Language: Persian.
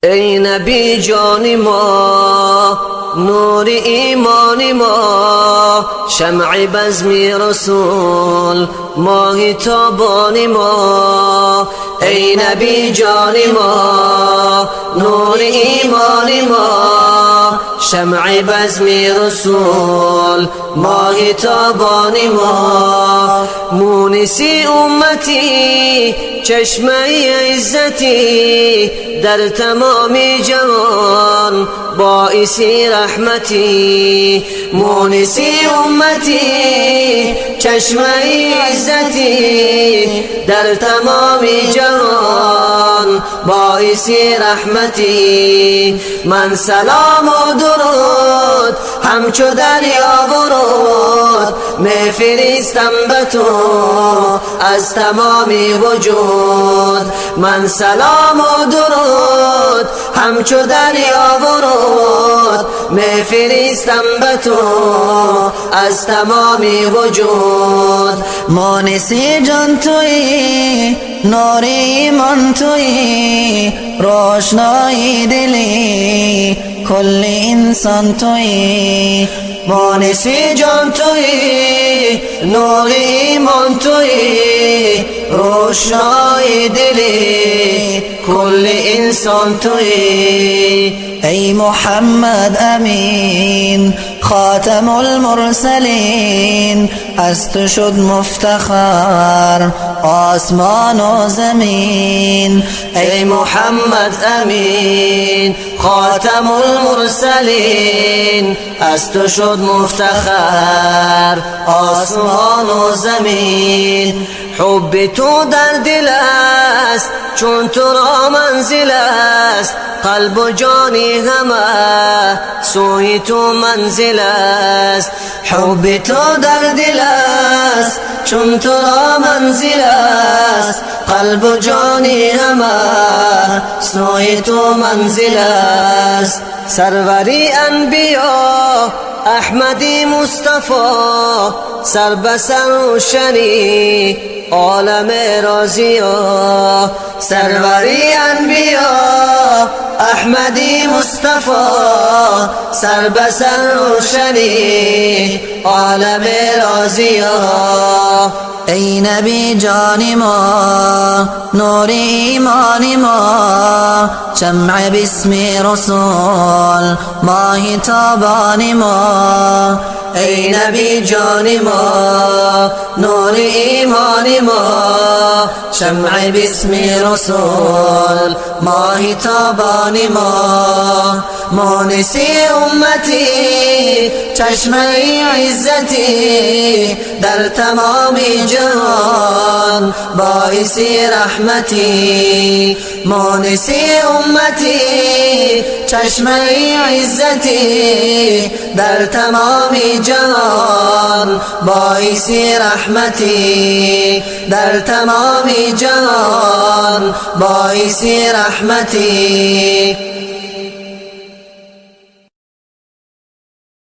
ای نبی جان ما، نور ایمان ما، شمع بزم رسول، ماه تابان ما. ای نبی جان ما، نور ایمان ما، شمع بزم رسول، ماه تابان ما. مونسی امتی، چشمه عزتی، در تمام جهان باعثی رحمتی. مونسی امتی، چشمه عزتی، در تمام جهان باعثی رحمتی. من سلام و درود همچو دریا ورود، میفرستم به تو از تمام وجود. من سلام و درود همچو دریا ورود، میفرستم به تو از تمام وجود. مونسی جان تویی، نور ایمان تویی، روشنایی دلی کل انسان تویی. مونسی جان تویی، نور ایمان تویی، روشنای دلی کل انسان تویی. ای محمد امین، خاتم المرسلین، از تو شد مفتخر آسمان و زمین. ای محمد امین، خاتم المرسلین، از تو شد مفتخر آسمان و زمین. حب تو در دل است، چون تو را منزل است، قلب و جانی همه سوی تو منزل است. حب تو در دل است، چون تو را منزل است، قلب و جانی همه سوی تو منزل است. سروری انبیا احمدی مصطفی، سر به سر روشنی عالم رازیا. سروری انبیا احمدی مصطفی، سر به سر روشنی عالم رازیا. ای نبی جان ما، نور ایمان ما، شمع باسم رسول، ماه تابان ما. ای نبی جان ما، نور ایمان ما، شمع باسم رسول، ماه تابان ما. مونسی امتی، چشمه عزتی، در تمام جهان باعثی رحمتی. مونسی امتی، چشمه عزتی، در تمام جهان باعثی رحمتی. در تمام جهان باعثی رحمتی.